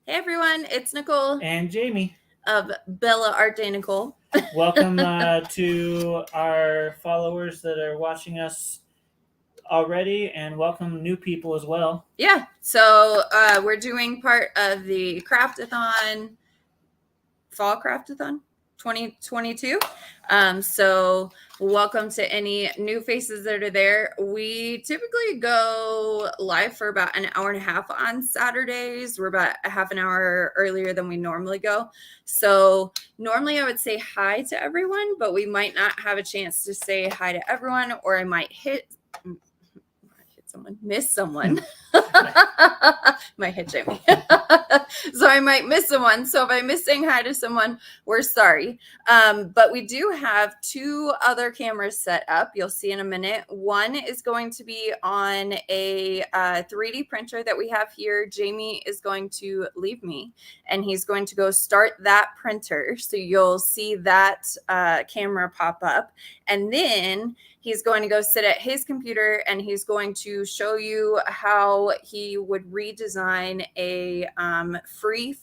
Hey everyone, it's Nicole And Jamie. of Bella Art Day Nicole. Welcome to our followers that are watching us already, and welcome new people as well. Yeah, so we're doing part of the Craft-a-Thon, Fall Craft-a-Thon 2022. So welcome to any new faces that are there. We typically go live for about an hour and a half on Saturdays. We're about a half an hour earlier than we normally go. So normally I would say hi to everyone, but we might not have a chance to say hi to everyone, or I might miss someone. Might hit Jamie. So I might miss someone. So if I miss saying hi to someone, we're sorry. But we do have two other cameras set up. You'll see in a minute. One is going to be on a 3D printer that we have here. Jamie is going to leave me, and he's going to go start that printer. So you'll see that camera pop up. And then he's going to go sit at his computer, and he's going to show you how he would redesign a free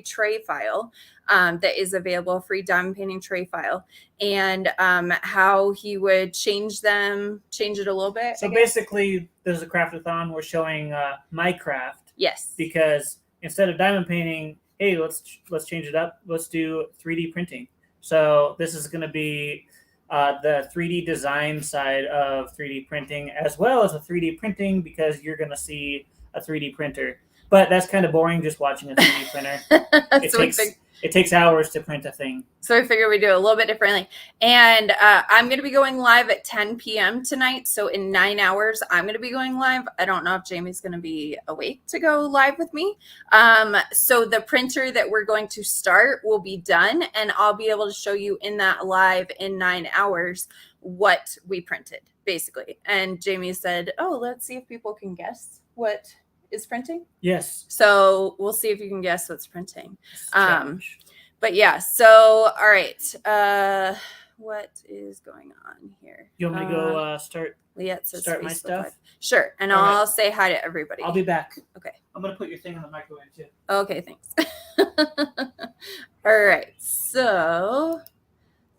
tray file that is available, free diamond painting tray file, and how he would change it a little bit. So basically, there's a Craft-a-Thon. We're showing my craft. Yes. Because instead of diamond painting, hey, let's change it up. Let's do 3D printing. So this is going to be the 3D design side of 3D printing, as well as the 3D printing, because you're going to see a 3D printer. But that's kind of boring, just watching a 3D printer. It takes hours to print a thing. So I figured we'd do it a little bit differently. And I'm going to be going live at 10 p.m. tonight. So in 9 hours, I'm going to be going live. I don't know if Jamie's going to be awake to go live with me. So the printer that we're going to start will be done, and I'll be able to show you in that live in 9 hours what we printed, basically. And Jamie said, oh, let's see if people can guess what is printing. Yes. So we'll see if you can guess what's printing. But yeah, so all right. What is going on here? You want me to go start my stuff? Live. Sure. And I'll say hi to everybody. I'll be back. Okay. I'm going to put your thing in the microwave too. Okay, thanks. All right. So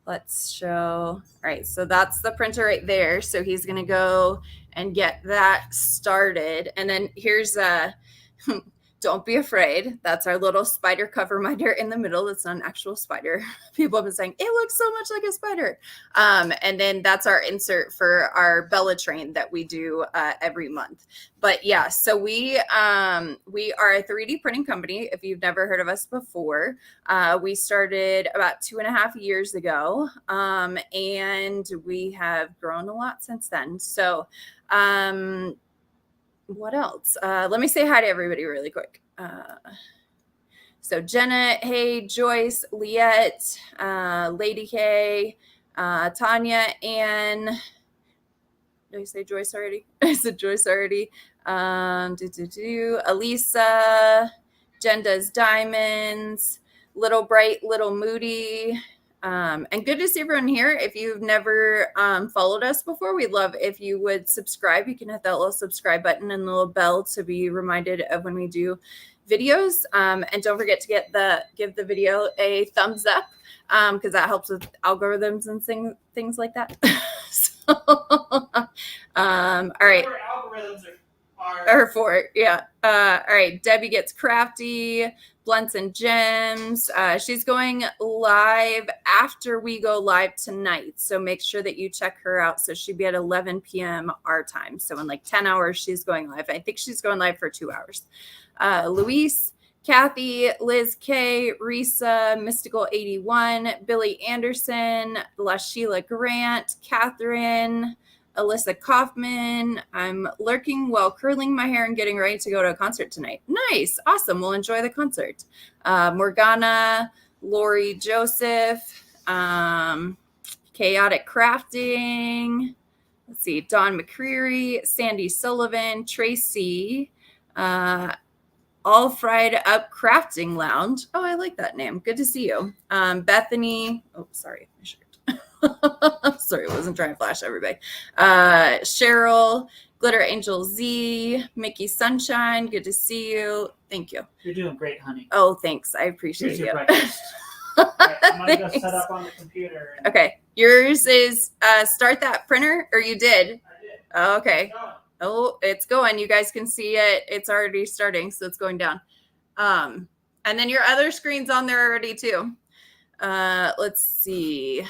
let's show. All right. So that's the printer right there. So he's going to go and get that started. And then here's don't be afraid. That's our little spider cover minder in the middle. It's not an actual spider. People have been saying, it looks so much like a spider. And then that's our insert for our Bella train that we do every month. But yeah, so we are a 3D printing company. If you've never heard of us before, we started about 2.5 years ago. And we have grown a lot since then. So what else? Let me say hi to everybody really quick. So Jenna, hey, Joyce, Liette, Lady K, Tanya, Ann. Did I say Joyce already? I said Joyce already. Elisa, Jen does diamonds, Little Bright, Little Moody. And good to see everyone here. If you've never followed us before, we'd love if you would subscribe. You can hit that little subscribe button and the little bell to be reminded of when we do videos. And don't forget to give the video a thumbs up, because that helps with algorithms and things like that. So, all right. Algorithms are for, yeah. All right. Debbie gets crafty. Blunts and Gems. She's going live after we go live tonight. So make sure that you check her out. So she'll be at 11 p.m. our time. So in like 10 hours, she's going live. I think she's going live for 2 hours. Luis, Kathy, Liz K, Risa, Mystical 81, Billy Anderson, LaSheila Grant, Catherine, Alyssa Kaufman. I'm lurking while curling my hair and getting ready to go to a concert tonight. Nice. Awesome. We'll enjoy the concert. Morgana, Lori Joseph, Chaotic Crafting. Let's see. Dawn McCreary, Sandy Sullivan, Tracy, All Fried Up Crafting Lounge. Oh, I like that name. Good to see you. Bethany. Oh, sorry. My shirt. Sorry, it wasn't trying to flash everybody. Cheryl, Glitter Angel Z, Mickey Sunshine, good to see you. Thank you. You're doing great, honey. Oh, thanks. I appreciate Here's your you. breakfast. All right, I'm gonna go Thanks. set up on the computer. And Okay, yours is start that printer, or you did? I did. Oh, okay. Go. Oh, it's going. You guys can see it. It's already starting, so it's going down. And then your other screen's on there already too. Let's see.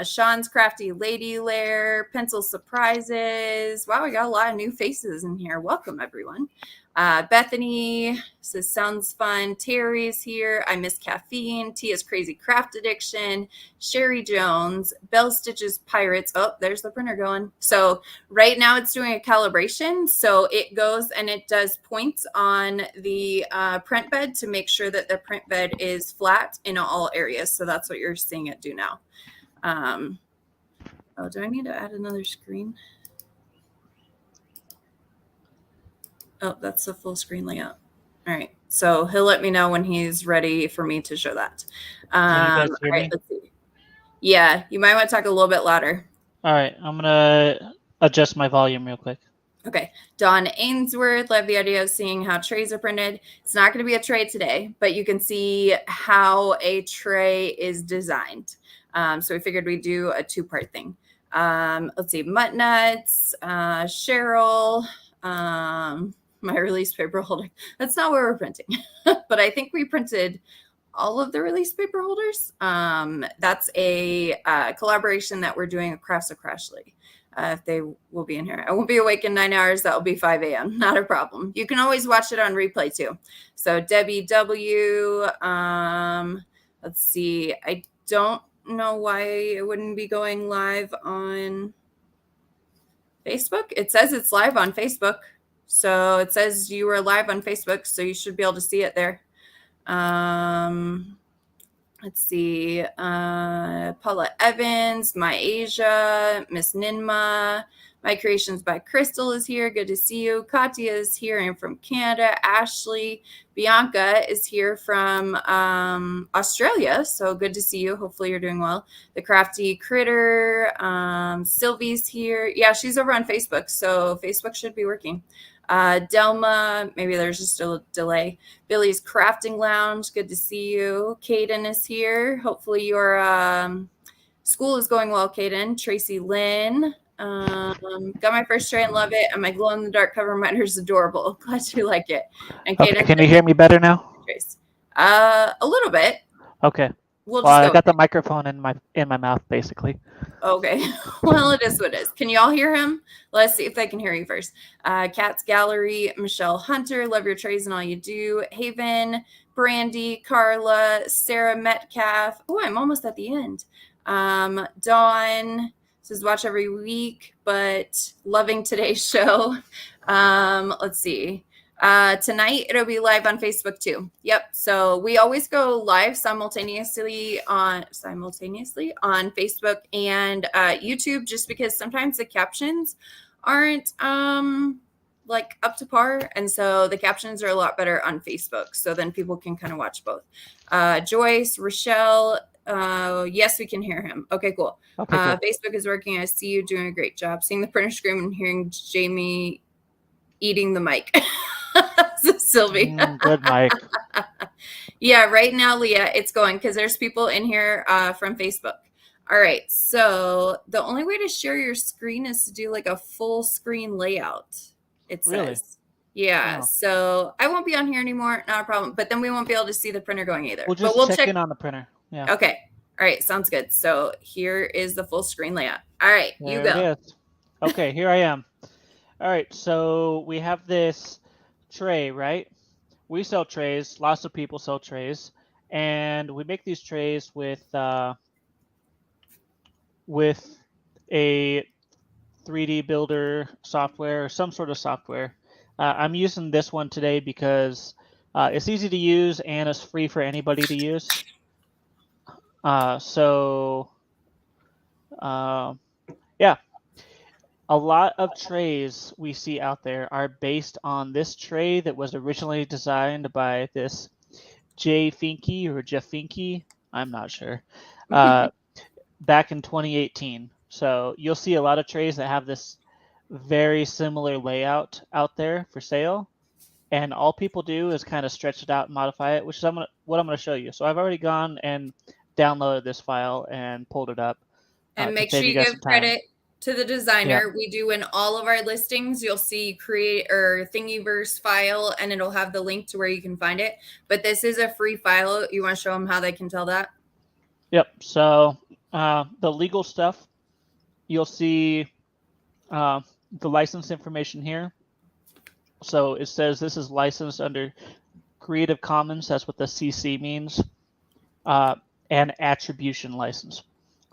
Sean's Crafty Lady Lair, Pencil Surprises. Wow, we got a lot of new faces in here. Welcome, everyone. Bethany says, sounds fun. Terry's here. I miss caffeine. Tia's Crazy Craft Addiction. Sherry Jones. Bell Stitches Pirates. Oh, there's the printer going. So right now it's doing a calibration. So it goes and it does points on the print bed to make sure that the print bed is flat in all areas. So that's what you're seeing it do now. Oh, do I need to add another screen? Oh, that's the full screen layout. All right. So he'll let me know when he's ready for me to show that. Can you guys hear all right, me? let's see. Yeah, you might want to talk a little bit louder. All right, I'm gonna adjust my volume real quick. Okay. Dawn Ainsworth, love the idea of seeing how trays are printed. It's not going to be a tray today, but you can see how a tray is designed. So we figured we'd do a two-part thing. Let's see. Mutt Nuts, Cheryl, my release paper holder. That's not what we're printing, but I think we printed all of the release paper holders. That's a collaboration that we're doing with Crafts of Crashly. If they will be in here. I won't be awake in 9 hours. That'll be 5 a.m. Not a problem. You can always watch it on replay too. So Debbie W. Let's see. I don't know why it wouldn't be going live on Facebook. It says it's live on Facebook. So it says you were live on Facebook. So you should be able to see it there. Let's see. Paula Evans, My Asia, Miss Ninma, My Creations by Crystal is here. Good to see you. Katya is here and from Canada. Ashley, Bianca is here from Australia. So good to see you. Hopefully you're doing well. The Crafty Critter, Sylvie's here. Yeah, she's over on Facebook. So Facebook should be working. Delma, maybe there's just a delay. Billy's Crafting Lounge, good to see you. Kaden is here. Hopefully your school is going well, Kaden. Tracy Lynn, got my first tray and love it. And my glow in the dark cover reminder is adorable. Glad you like it. And Okay, Kaden, can you hear me better now? Trace. A little bit. Okay. We'll Well, just I got the microphone in my mouth, basically. Okay. Well, it is what it is. Can you all hear him? Let's see if they can hear you first. Cat's Gallery, Michelle Hunter, love your trays and all you do. Haven, Brandy, Carla, Sarah Metcalf. Oh, I'm almost at the end. Dawn says watch every week, but loving today's show. Let's see. Tonight it'll be live on Facebook too. Yep. So we always go live simultaneously on Facebook and YouTube, just because sometimes the captions aren't like up to par, and so the captions are a lot better on Facebook. So then people can kind of watch both. Joyce, Rochelle. Yes, we can hear him. Okay, cool. Okay, cool. Facebook is working. I see you doing a great job. Seeing the printer screen and hearing Jamie eating the mic. Sylvie. Good, Mike. Yeah, right now, Leah, it's going because there's people in here from Facebook. All right, so the only way to share your screen is to do like a full screen layout. It says. Really? Yeah, Oh. So I won't be on here anymore. Not a problem. But then we won't be able to see the printer going either. We'll just check in on the printer. Yeah. Okay. All right, sounds good. So here is the full screen layout. All right, you There go. it is. Okay, here I am. All right, so we have this tray, right? We sell trays. Lots of people sell trays, and we make these trays with a 3D builder software or some sort of software. I'm using this one today because it's easy to use and it's free for anybody to use. Yeah. A lot of trays we see out there are based on this tray that was originally designed by this Jay Finke or Jeff Finke. I'm not sure. back in 2018. So you'll see a lot of trays that have this very similar layout out there for sale. And all people do is kind of stretch it out and modify it, which is what I'm going to show you. So I've already gone and downloaded this file and pulled it up And to make save sure you you guys give some time. credit to the designer. We do in all of our listings, you'll see create or Thingiverse file, and it'll have the link to where you can find it. But this is a free file. You want to show them how they can tell that? Yep. So the legal stuff, you'll see the license information here. So it says this is licensed under Creative Commons. That's what the CC means. And attribution license.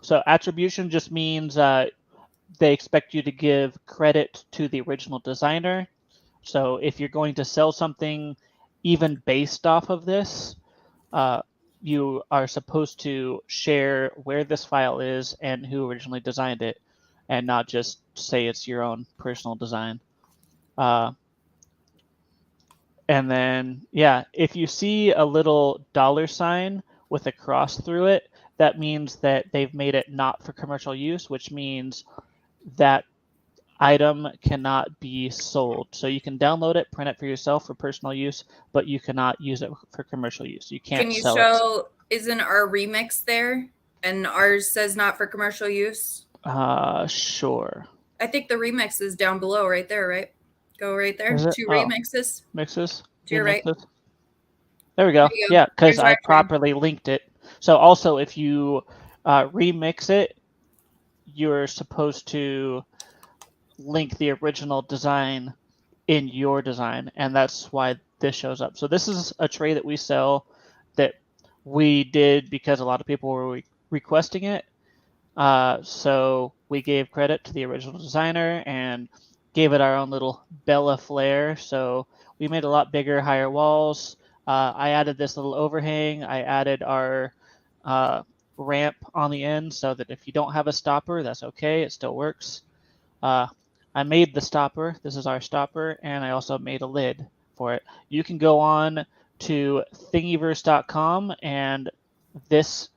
So attribution just means they expect you to give credit to the original designer. So if you're going to sell something even based off of this, you are supposed to share where this file is and who originally designed it, and not just say it's your own personal design. And then, yeah, if you see a little $sign with a cross through it, that means that they've made it not for commercial use, which means that item cannot be sold. So you can download it, print it for yourself for personal use, but you cannot use it for commercial use. You can't sell it. Can you show, isn't our remix there? And ours says not for commercial use? Sure. I think the remix is down below right there, right? Go right there. Two remixes. Mixes. To your right. There we go. Yeah, because I properly linked it. So also, if you remix it, you're supposed to link the original design in your design, and that's why this shows up. So this is a tray that we sell that we did because a lot of people were requesting it. So we gave credit to the original designer and gave it our own little Bella flair. So we made a lot bigger, higher walls. I added this little overhang. I added our ramp on the end so that if you don't have a stopper, that's okay. It still works. I made the stopper. This is our stopper. And I also made a lid for it. You can go on to thingiverse.com and this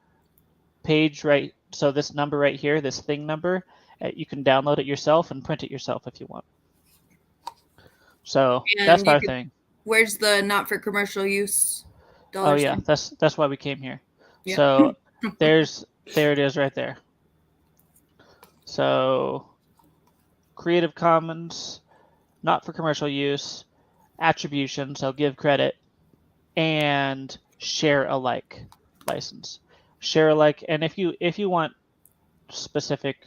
page right, so this number right here, this thing number, you can download it yourself and print it yourself if you want. So and that's our thing. Where's the not for commercial use? Oh yeah, that's why we came here. Yep. So there it is right there. So Creative Commons, not for commercial use, attribution, so give credit, and share alike license. Share alike, and if you want specific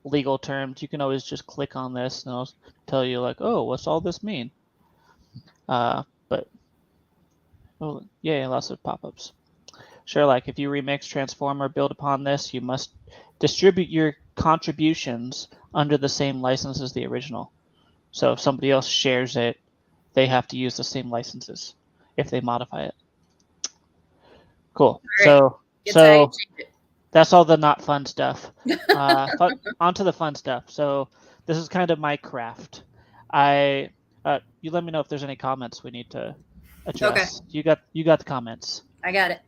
legal terms, you can always just click on this and it'll tell you like, oh, what's all this mean? But oh yeah, lots of pop-ups. Share alike, if you remix, transform, or build upon this, you must distribute your contributions under the same license as the original. So if somebody else shares it, they have to use the same licenses if they modify it. Cool. Right. So that's all the not fun stuff. On to the fun stuff. So this is kind of my craft. You let me know if there's any comments we need to address. Okay. You got the comments. I got it.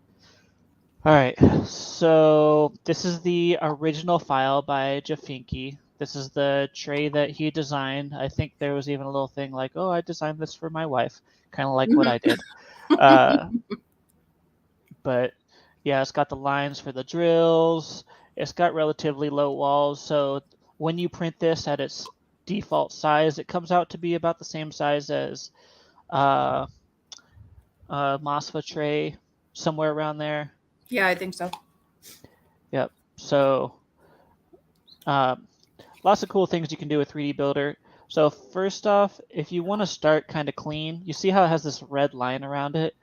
All right. So this is the original file by Jafinki. This is the tray that he designed. I think there was even a little thing like, oh, I designed this for my wife, kind of like what I did. But yeah, it's got the lines for the drills. It's got relatively low walls. So when you print this at its default size, it comes out to be about the same size as MOSFET tray, somewhere around there. Yeah, I think so. Yep. So lots of cool things you can do with 3D Builder. So first off, if you want to start kind of clean, you see how it has this red line around it?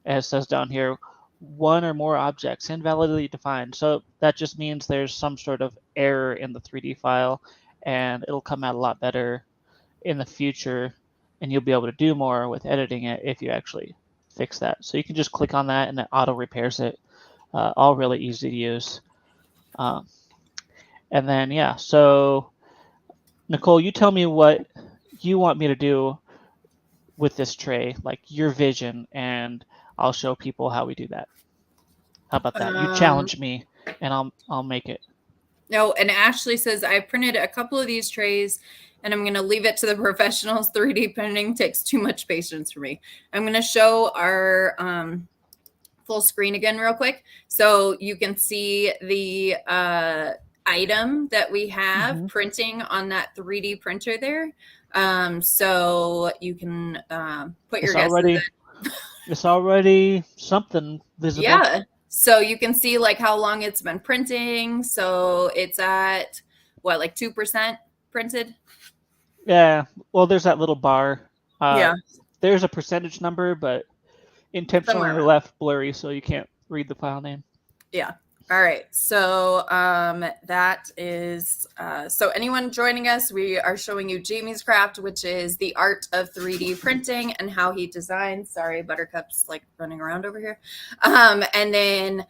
And it says down here, one or more objects invalidly defined. So that just means there's some sort of error in the 3D file, and it'll come out a lot better in the future, and you'll be able to do more with editing it if you actually fix that. So you can just click on that and it auto repairs it. All really easy to use. And then, yeah, so Nicole, you tell me what you want me to do with this tray, like your vision, and I'll show people how we do that. How about that? You challenge me and I'll make it. No, and Ashley says, I printed a couple of these trays and I'm going to leave it to the professionals. 3D printing takes too much patience for me. I'm going to show our full screen again real quick so you can see the item that we have printing on that 3D printer there. So you can put your guesses in. It's already something visible. Yeah. So you can see like how long it's been printing. So it's at what, like 2% printed? Yeah. Well, there's that little bar. Yeah. There's a percentage number, but intentionally left blurry so you can't read the file name. Yeah. All right. So that is so anyone joining us, we are showing you Jamie's craft, which is the art of 3D printing and how he designs. Sorry, Buttercup's like running around over here. And then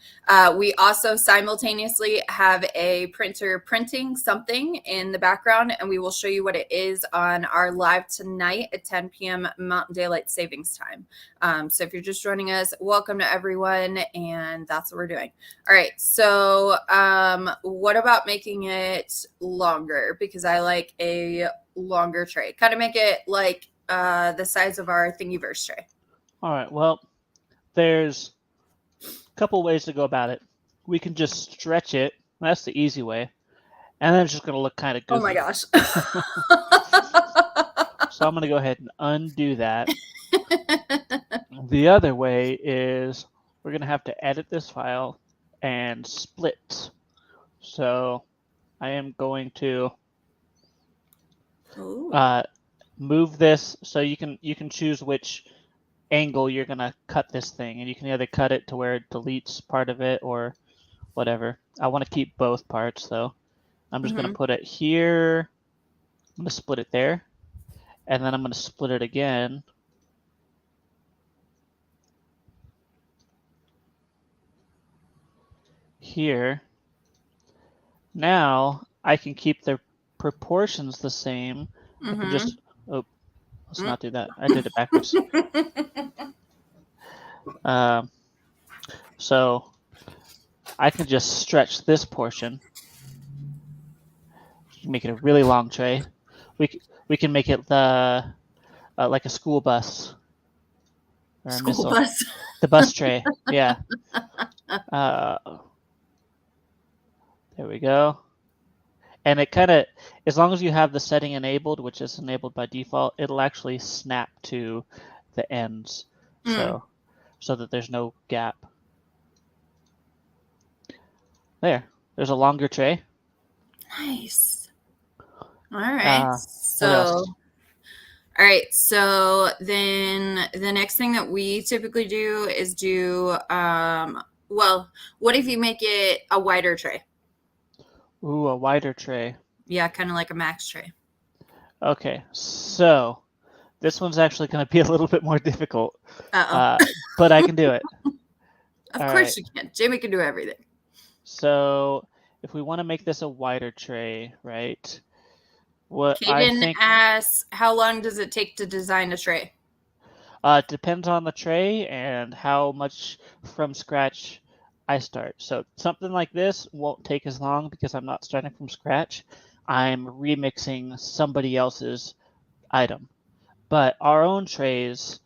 we also simultaneously have a printer printing something in the background, and we will show you what it is on our live tonight at 10 p.m. Mountain Daylight Savings Time. So if you're just joining us, welcome to everyone, and that's what we're doing. All right. So what about making it longer? Because I like a longer tray. Kind of make it like the size of our Thingiverse tray. All right. Well, there's a couple ways to go about it. We can just stretch it. That's the easy way. And then it's just going to look kind of goofy. Oh my gosh. So I'm going to go ahead and undo that. The other way is we're going to have to edit this file and split. So I am going to move this so you can choose which angle you're going to cut this thing, and you can either cut it to where it deletes part of it or whatever. I want to keep both parts though. I'm just going to put it here. I'm going to split it there, and then I'm going to split it again. Here. Now I can keep the proportions the same. I can just let's not do that. I did it backwards. So I can just stretch this portion, make it a really long tray. We can make it the like a school bus or a missile. Bus. The bus tray. Yeah. There we go. And it kind of, as long as you have the setting enabled, which is enabled by default, it'll actually snap to the ends, so that there's no gap. There's a longer tray. Nice. All right. All right. So then the next thing that we typically do is well, what if you make it a wider tray? Ooh, a wider tray. Yeah, kind of like a max tray. Okay, so this one's actually going to be a little bit more difficult. But I can do it. Of course you can. Jamie can do everything. So if we want to make this a wider tray, right? Kaden asks, how long does it take to design a tray? Depends on the tray and how much from scratch I start. So something like this won't take as long because I'm not starting from scratch. I'm remixing somebody else's item. But our own trays,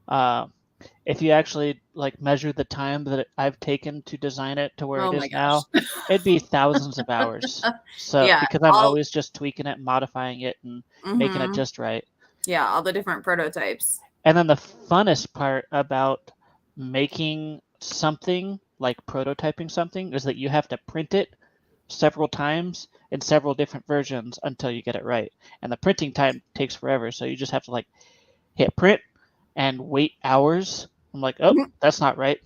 if you actually like measure the time that I've taken to design it to where it is now, it'd be thousands of hours. So because I'm always just tweaking it, modifying it, and making it just right. Yeah, all the different prototypes. And then the funnest part about making something, like prototyping something, is that you have to print it several times in several different versions until you get it right. And the printing time takes forever, so you just have to like hit print and wait hours. I'm like, oh, that's not right.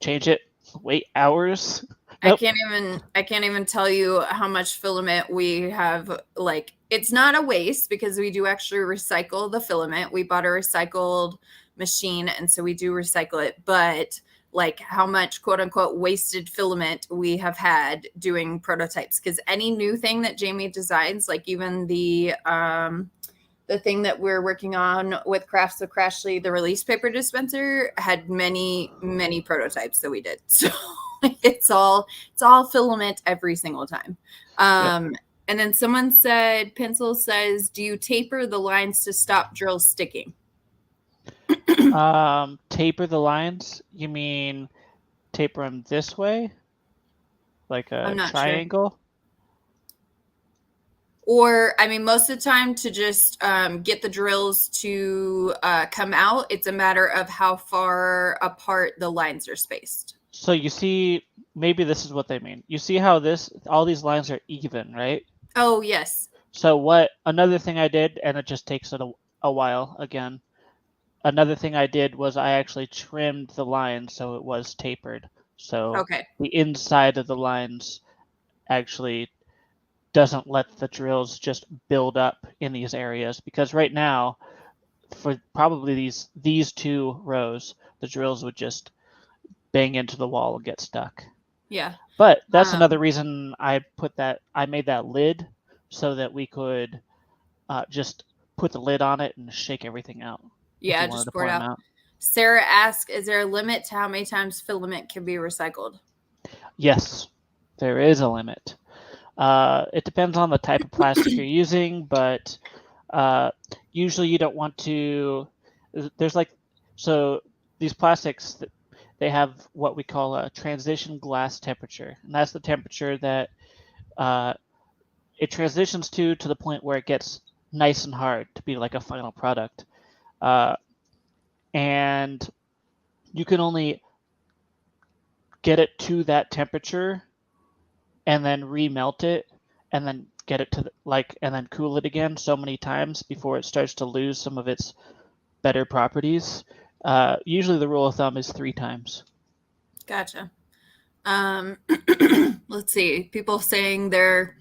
Change it. Wait hours. Nope. I can't even tell you how much filament we have. Like, it's not a waste because we do actually recycle the filament. We bought a recycled machine, and so we do recycle it. But like how much quote unquote wasted filament we have had doing prototypes, because any new thing that Jamie designs, like even the thing that we're working on with Crafts of Crashly, the release paper dispenser, had many prototypes that we did. So it's all filament every single time. And then someone said, Pencil says, do you taper the lines to stop drills sticking? Taper the lines? You mean taper them this way? Like a triangle? Sure. Or, I mean, most of the time to just get the drills to come out, it's a matter of how far apart the lines are spaced. So you see, maybe this is what they mean. You see how all these lines are even, right? Oh, yes. So another thing I did, and it just takes it a while again. Another thing I did was I actually trimmed the lines so it was tapered. So the inside of the lines actually doesn't let the drills just build up in these areas, because right now, for probably these 2 rows, the drills would just bang into the wall and get stuck. Yeah. But that's another reason I made that lid, so that we could just put the lid on it and shake everything out. Yeah, just pour it out. Sarah asks, is there a limit to how many times filament can be recycled? Yes, there is a limit. It depends on the type of plastic you're using, but usually you don't want to. So these plastics, they have what we call a transition glass temperature, and that's the temperature that it transitions to the point where it gets nice and hard to be like a final product. And you can only get it to that temperature and then remelt it and then get it to and then cool it again so many times before it starts to lose some of its better properties. Usually the rule of thumb is 3 times. Gotcha. Let's see. People saying they're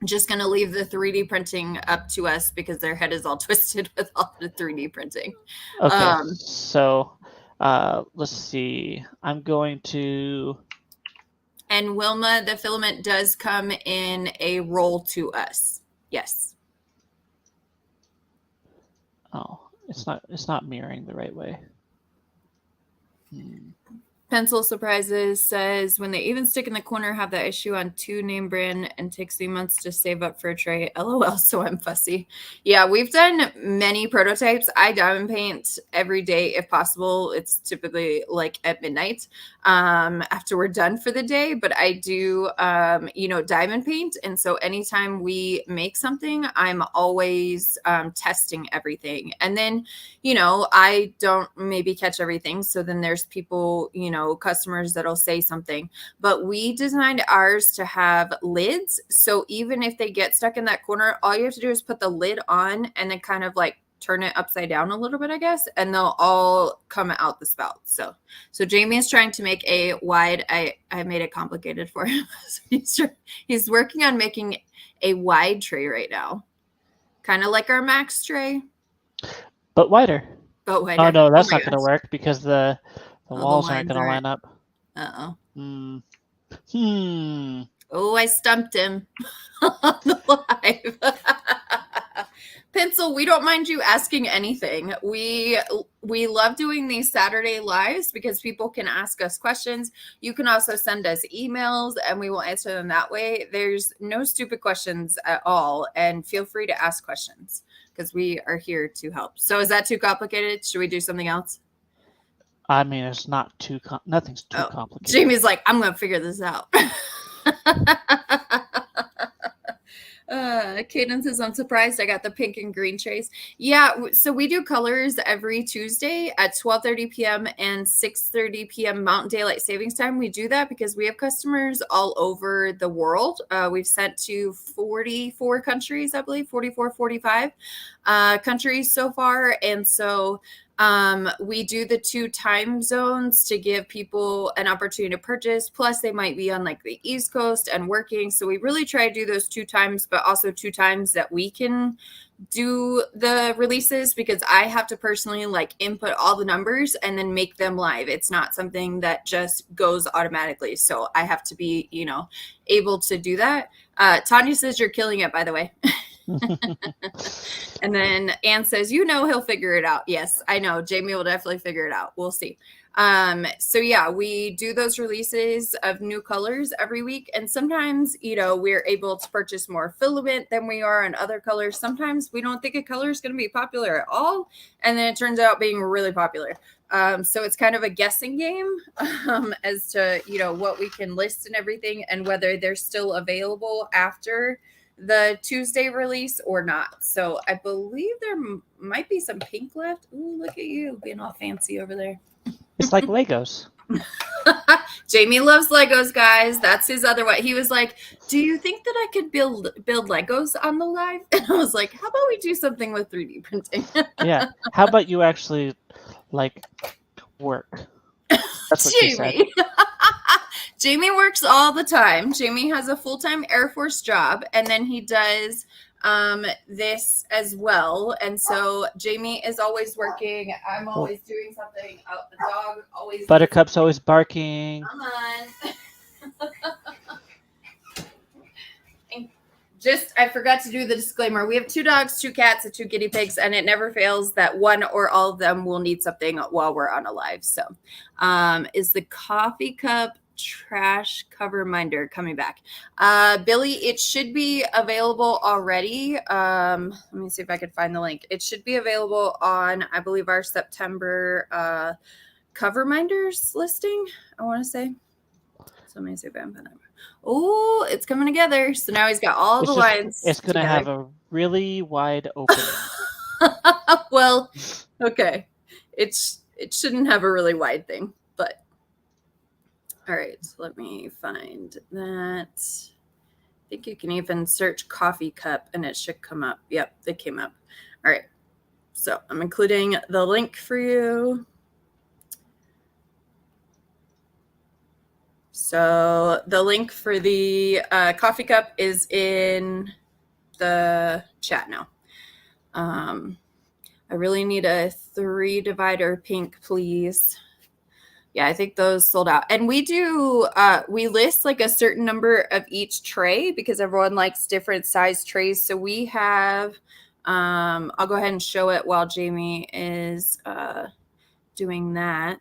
just going to leave the 3D printing up to us because their head is all twisted with all the 3D printing. Okay, so let's see. I'm going to... And Wilma, the filament does come in a roll to us. Yes. Oh, it's not mirroring the right way. Pencil Surprises says, when they even stick in the corner, have that issue on 2 name brand and takes 3 months to save up for a tray. LOL, so I'm fussy. Yeah, we've done many prototypes. I diamond paint every day if possible. It's typically like at midnight after we're done for the day. But I do, diamond paint. And so anytime we make something, I'm always testing everything. And then, I don't maybe catch everything. So then there's people, customers that'll say something, but we designed ours to have lids. So even if they get stuck in that corner, all you have to do is put the lid on and then kind of like turn it upside down a little bit, I guess, and they'll all come out the spout. So Jamie is trying to make a wide, I made it complicated for him. So he's working on making a wide tray right now. Kind of like our Max tray. But wider. Oh no, that's not going to work because the walls aren't going to line up. Uh-oh. Oh, I stumped him on the live. Pencil, we don't mind you asking anything. We love doing these Saturday lives because people can ask us questions. You can also send us emails and we will answer them that way. There's no stupid questions at all. And feel free to ask questions because we are here to help. So is that too complicated? Should we do something else? I mean, it's not nothing's too complicated. Jamie's like, I'm going to figure this out. Cadence says, I'm surprised I got the pink and green trays. Yeah, so we do colors every Tuesday at 12:30 p.m. and 6:30 p.m. Mountain Daylight Savings Time. We do that because we have customers all over the world. We've sent to 44 countries, I believe, 44, 45 countries so far. And so we do the 2 time zones to give people an opportunity to purchase. Plus they might be on like the East Coast and working. So we really try to do those 2 times, but also 2 times that we can do the releases because I have to personally like input all the numbers and then make them live. It's not something that just goes automatically. So I have to be, able to do that. Tanya says you're killing it, by the way. And then Anne says, he'll figure it out. Yes, I know. Jamie will definitely figure it out. We'll see. So yeah, we do those releases of new colors every week. And sometimes, we're able to purchase more filament than we are on other colors. Sometimes we don't think a color is going to be popular at all. And then it turns out being really popular. So it's kind of a guessing game as to, what we can list and everything and whether they're still available after the Tuesday release or not. So I believe there might be some pink left. Ooh, look at you being all fancy over there. It's like Legos. Jamie loves Legos, guys. That's his other one. He was like, do you think that I could build Legos on the live? And I was like, how about we do something with 3D printing? Yeah. How about you actually work? That's what she said. Jamie works all the time. Jamie has a full-time Air Force job, and then he does this as well. And so Jamie is always working. I'm always doing something. The dog always. Buttercup's always barking. Come on. I forgot to do the disclaimer. We have 2 dogs, 2 cats, and 2 guinea pigs, and it never fails that one or all of them will need something while we're on a live. So, is the coffee cup trash cover minder coming back? Billy, it should be available already. Let me see if I could find the link. It should be available on, I believe, our September cover minders listing, I want to say. So let me see if I can find that. Oh, it's coming together. So now he's got all the lines. It's going to have a really wide opening. Well, okay. It shouldn't have a really wide thing, but all right. So let me find that. I think you can even search coffee cup and it should come up. Yep, it came up. All right. So I'm including the link for you. So the link for the coffee cup is in the chat now. I really need a 3 divider pink, please. Yeah, I think those sold out. And we do, we list like a certain number of each tray because everyone likes different size trays. So we have, I'll go ahead and show it while Jamie is doing that.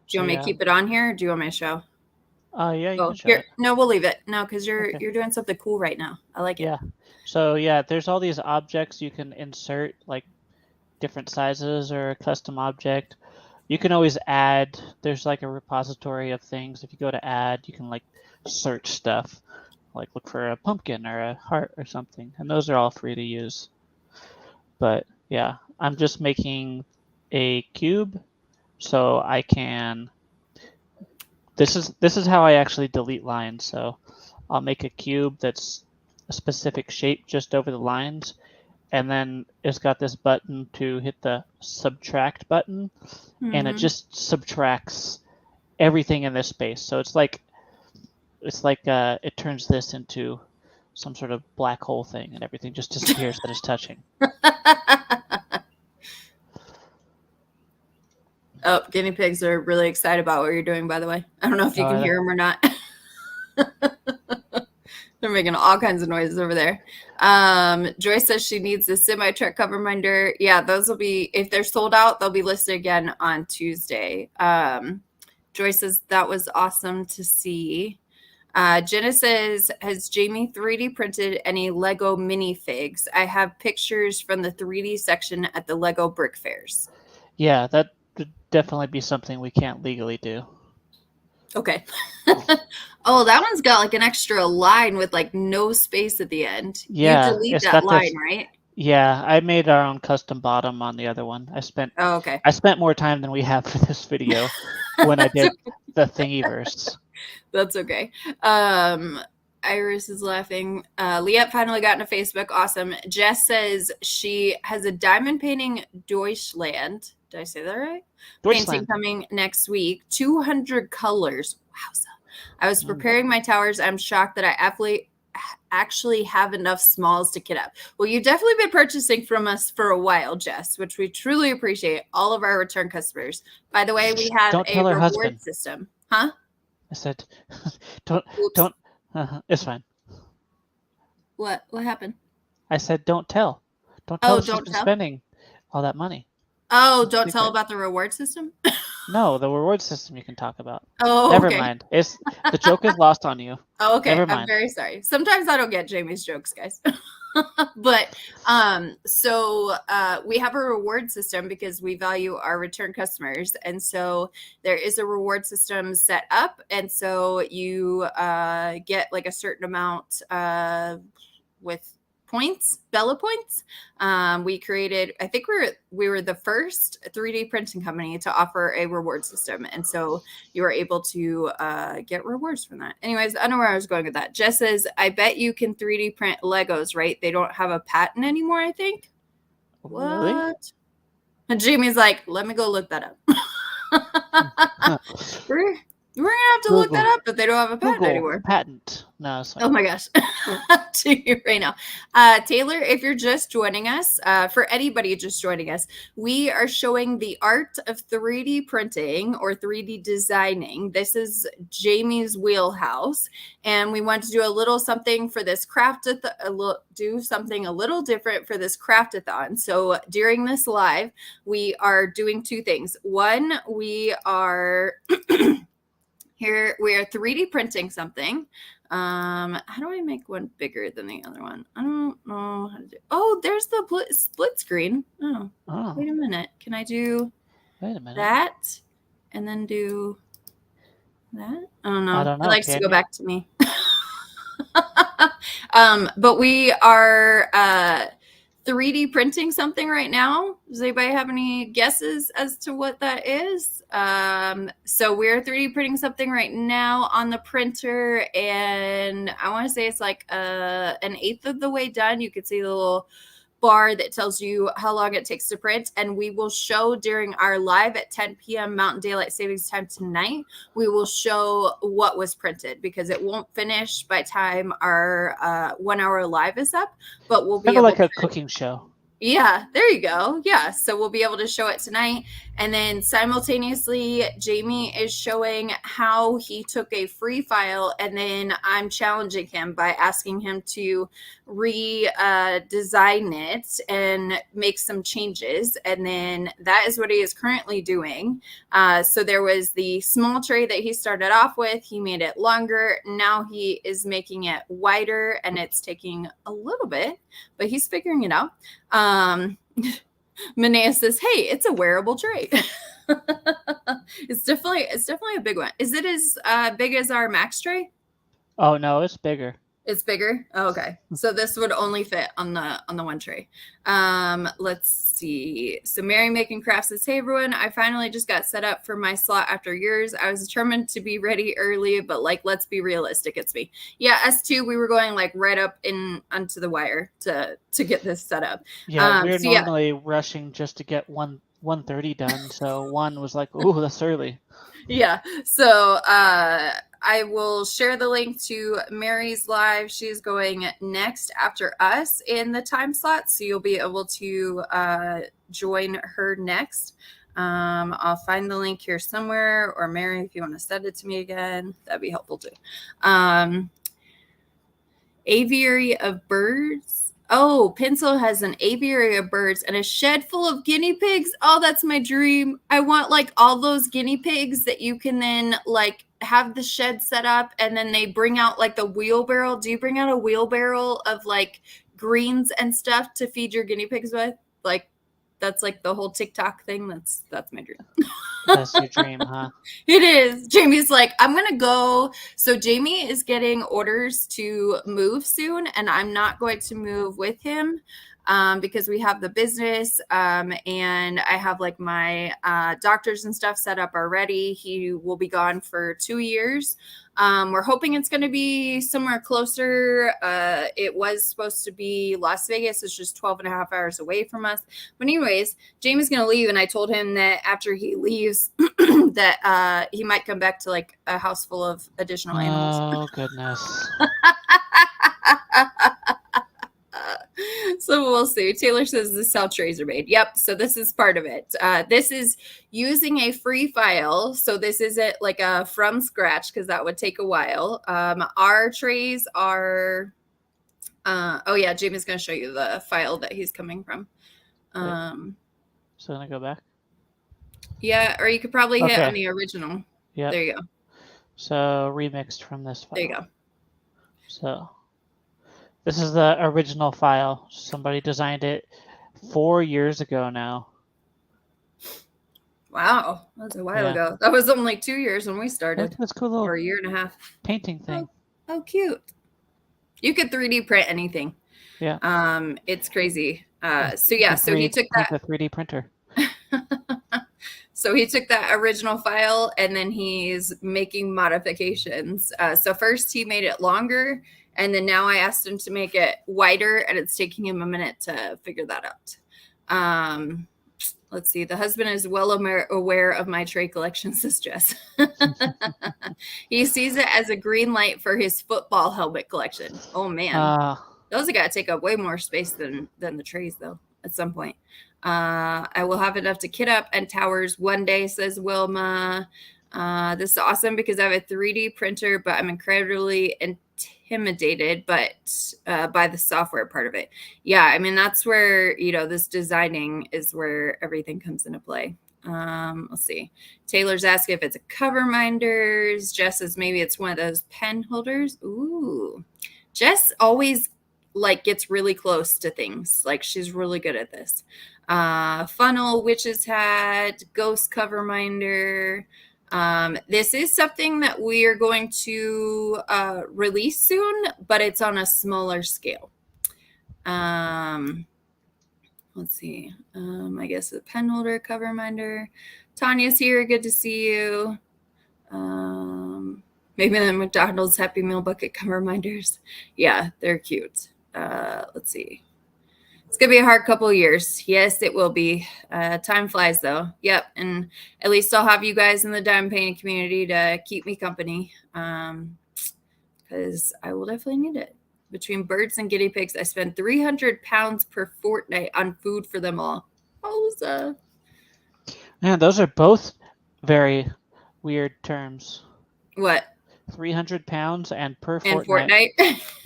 Do you want me to keep it on here or do you want me to show? Yeah, you can show here. it. No, we'll leave it. No, because you're doing something cool right now. I like it. Yeah. So yeah, there's all these objects you can insert, like different sizes or a custom object. You can always add. There's like a repository of things. If you go to add, you can like search stuff, like look for a pumpkin or a heart or something, and those are all free to use. But yeah, I'm just making a cube. So I can, this is how I actually delete lines. So I'll make a cube that's a specific shape just over the lines. And then it's got this button to hit the subtract button. Mm-hmm. And it just subtracts everything in this space. So it's like it turns this into some sort of black hole thing and everything just disappears that it's touching. Oh, guinea pigs are really excited about what you're doing, by the way. I don't know if you can hear them or not. They're making all kinds of noises over there. Joy says she needs the semi-truck cover minder. Yeah, those will be, if they're sold out, they'll be listed again on Tuesday. Joy says that was awesome to see. Jenna says, has Jamie 3D printed any Lego minifigs? I have pictures from the 3D section at the Lego Brick Fairs. Yeah, that would definitely be something we can't legally do. Okay. Oh, that one's got like an extra line with like no space at the end. Yeah, you delete that line, right? Yeah, I made our own custom bottom on the other one. I spent more time than we have for this video when I did the Thingiverse. That's okay. Iris is laughing. Liette finally got into Facebook. Awesome. Jess says she has a diamond painting Deutschland. Did I say that right? Painting coming next week. 200 colors. Wowza. I was preparing my towers. I'm shocked that I actually have enough smalls to kit up. Well, you've definitely been purchasing from us for a while, Jess, which we truly appreciate. All of our return customers. By the way, we have a reward system. Huh? I said, don't. It's fine. What happened? I said don't tell. Don't Oh, tell she's don't been tell? spending all that money. Oh, It's a don't tell secret. about the reward system? No, the reward system you can talk about. Oh, Never okay. mind. It's the joke is lost on you. Oh, okay. Never I'm mind. very sorry. Sometimes I don't get Jamie's jokes, guys. But so we have a reward system because we value our return customers, and so there is a reward system set up, and so you get like a certain amount with points, Bella points. We created, I think we were the first 3D printing company to offer a reward system, and so you were able to get rewards from that. Anyways, I don't know where I was going with that. Jess says, I bet you can 3D print Legos, right? They don't have a patent anymore, I think. Really? What? And Jamie's like, let me go look that up. we're gonna have to look that Google. up, but they don't have a patent Google anymore. patent. No, sorry. Oh my gosh. To you right now. Taylor, if you're just joining us, for anybody just joining us, we are showing the art of 3D printing or 3D designing. This is Jamie's wheelhouse, and we want to do a little something for this do something a little different for this Craft-a-Thon. So during this live, we are doing two things. One, we are here we are 3D printing something. How do I make one bigger than the other one? I don't know how to do. Oh, there's the split screen. Oh, wait a minute. Can I do that and then do that? I don't know. I don't know. It likes to Can go you? back to me. But we are 3D printing something right now. Does anybody have any guesses as to what that is? So we're 3D printing something right now on the printer, and I want to say it's like an eighth of the way done. You can see the little bar that tells you how long it takes to print, and we will show during our live at 10 p.m. Mountain Daylight Savings Time tonight. We will show what was printed because it won't finish by time our 1 hour live is up, but we'll be Kind able of like to a cooking show. Yeah, there you go. Yeah, so we'll be able to show it tonight. And then simultaneously, Jamie is showing how he took a free file, and then I'm challenging him by asking him to redesign it and make some changes. And then that is what he is currently doing. So there was the small tray that he started off with. He made it longer. Now he is making it wider, and it's taking a little bit, but he's figuring it out. Manea says, hey, it's a wearable tray. It's definitely a big one. Is it as big as our Max tray? Oh no, it's bigger. It's bigger. Oh, okay. So this would only fit on the one tray. Let's see. So Mary Making Crafts says, hey everyone, I finally just got set up for my slot after years. I was determined to be ready early, but like, let's be realistic. It's me. Yeah, S2, we were going like right up in onto the wire to get this set up. Yeah, we're normally rushing just to get 1:30 done. So one was like, "Ooh, that's early." Yeah. So I will share the link to Mary's live. She's going next after us in the time slot, so you'll be able to join her next. I'll find the link here somewhere, or Mary, if you want to send it to me again, that'd be helpful too. Aviary of birds. Oh, Pencil has an aviary of birds and a shed full of guinea pigs. Oh, that's my dream. I want like all those guinea pigs that you can then like have the shed set up, and then they bring out like the wheelbarrow. Do you bring out a wheelbarrow of like greens and stuff to feed your guinea pigs with? Like that's like the whole TikTok thing. That's my dream. That's your dream, huh? It is. Jamie's like, I'm going to go. So Jamie is getting orders to move soon, and I'm not going to move with him because we have the business and I have like my doctors and stuff set up already. He will be gone for 2 years. We're hoping it's going to be somewhere closer. It was supposed to be Las Vegas. It's just 12 and a half hours away from us. But anyways, Jamie's going to leave. And I told him that after he leaves that he might come back to like a house full of additional animals. Oh, goodness. So we'll see. Taylor says this is how trays are made. Yep. So this is part of it. This is using a free file. So this isn't like a from scratch because that would take a while. Our trays are Oh yeah, Jamie's gonna show you the file that he's coming from. So I'm gonna go back. Yeah, or you could probably hit Okay. on the original. Yeah. There you go. So remixed from this file. There you go. So this is the original file. Somebody designed it 4 years ago now. Wow, that's a while Yeah. ago. That was only 2 years when we started, That's a cool little or a year and a half. painting thing. Oh, cute. You could 3D print anything. Yeah. It's crazy. So yeah, so he took that. The 3D printer. So he took that original file and then he's making modifications. So first he made it longer, and then now I asked him to make it wider, and it's taking him a minute to figure that out. Let's see. The husband is well aware of my tray collection, says Jess. He sees it as a green light for his football helmet collection. Oh man, those have got to take up way more space than the trays though. At some point, I will have enough to kit up and towers one day, says Wilma. This is awesome because I have a 3D printer, but I'm incredibly intimidated by the software part of it. Yeah, I mean, that's where, this designing is where everything comes into play. Let's see. Taylor's asking if it's a cover minders. Jess says maybe it's one of those pen holders. Ooh. Jess always gets really close to things. Like, she's really good at this. Funnel, witch's hat, ghost cover minder. This is something that we are going to release soon, but it's on a smaller scale. Let's see. I guess a pen holder, cover minder. Tanya's here. Good to see you. Maybe the McDonald's Happy Meal bucket cover minders. Yeah, they're cute. Let's see. It's going to be a hard couple of years. Yes, it will be. Time flies, though. Yep. And at least I'll have you guys in the diamond painting community to keep me company, because I will definitely need it. Between birds and guinea pigs, I spend 300 pounds per fortnight on food for them all. Man, those are both very weird terms. What? 300 pounds and per and fortnight.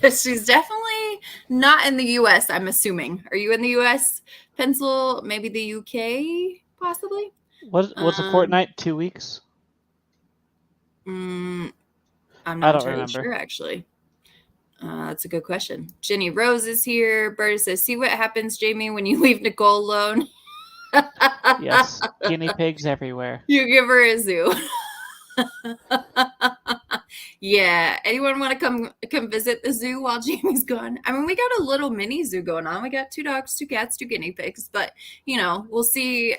She's definitely not in the U.S., I'm assuming. Are you in the U.S.? Pencil, maybe the U.K., possibly? Was a fortnight 2 weeks? I'm not entirely remember. sure, actually. That's a good question. Jenny Rose is here. Berta says, see what happens, Jamie, when you leave Nicole alone? Yes, guinea pigs everywhere. You give her a zoo. Yeah, anyone want to come visit the zoo while Jamie's gone? I mean, we got a little mini zoo going on. We got 2 dogs, 2 cats, 2 guinea pigs, but we'll see.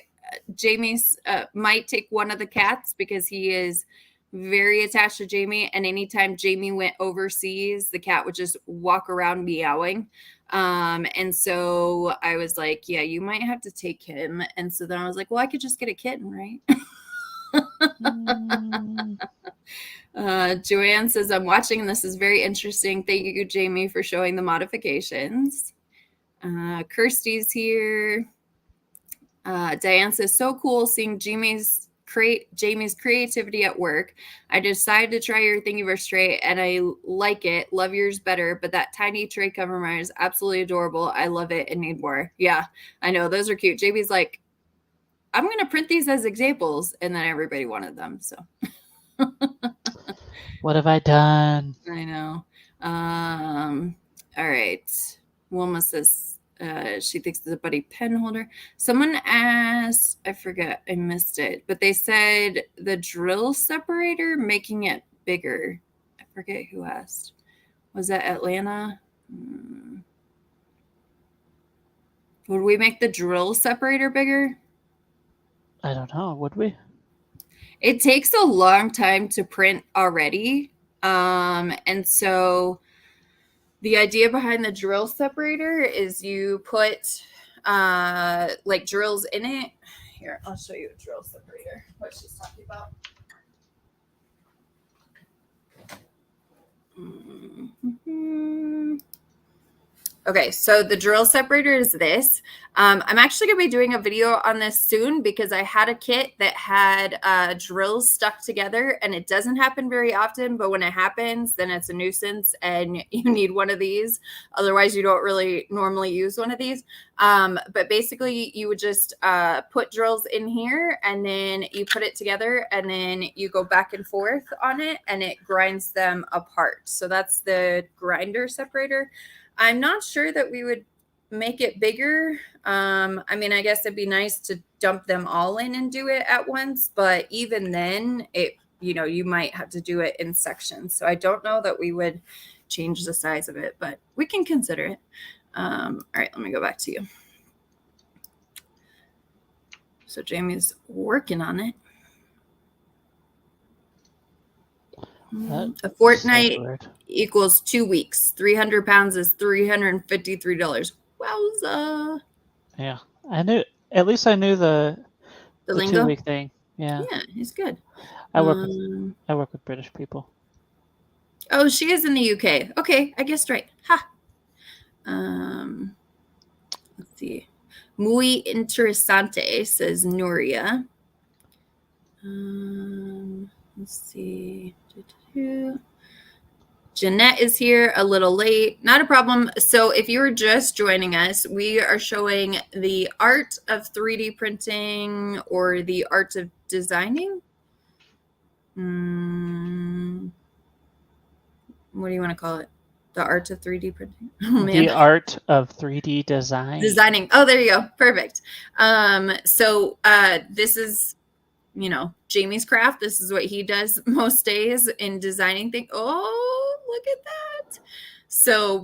Jamie's might take one of the cats because he is very attached to Jamie, and anytime Jamie went overseas, the cat would just walk around meowing. And so I was like, yeah, you might have to take him. And so then I was like, well, I could just get a kitten, right? Joanne says, I'm watching and this is very interesting. Thank you, Jamie, for showing the modifications. Kirsty's here. Diane says, so cool seeing Jamie's creativity at work. I decided to try your Thingiverse tray and I like it. Love yours better, but that tiny tray cover mine is absolutely adorable. I love it and need more. Yeah, I know. Those are cute. Jamie's like, I'm going to print these as examples, and then everybody wanted them. So what have I done? I know. All right. Wilma says she thinks it's a buddy pen holder. Someone asked, I forget, I missed it, but they said the drill separator making it bigger. I forget who asked. Was that Atlanta? Would we make the drill separator bigger? I don't know. Would we? It takes a long time to print already. And so the idea behind the drill separator is you put drills in it. Here, I'll show you a drill separator, what she's talking about. Okay, so the drill separator is this. I'm actually going to be doing a video on this soon because I had a kit that had drills stuck together, and it doesn't happen very often, but when it happens, then it's a nuisance and you need one of these. Otherwise, you don't really normally use one of these. But basically, you would just put drills in here, and then you put it together, and then you go back and forth on it, and it grinds them apart. So that's the grinder separator. I'm not sure that we would make it bigger. I mean, I guess it'd be nice to dump them all in and do it at once, but even then, you might have to do it in sections. So I don't know that we would change the size of it, but we can consider it. All right, let me go back to you. So Jamie's working on it. A fortnight equals 2 weeks. 300 pounds is $353. Wowza. Yeah, at least I knew the lingo? 2 week thing. Yeah, he's good. I work with British people. Oh, she is in the UK. Okay, I guessed right. Ha. Let's see. Muy interesante, says Nuria. Let's see. Jeanette is here a little late. Not a problem. So if you were just joining us, we are showing the art of 3D printing or the art of designing. What do you want to call it? The art of 3D printing? Oh, man. The art of 3D design. Designing. Oh, there you go. Perfect. So this is, Jamie's craft. This is what he does most days in designing things. Oh, look at that. So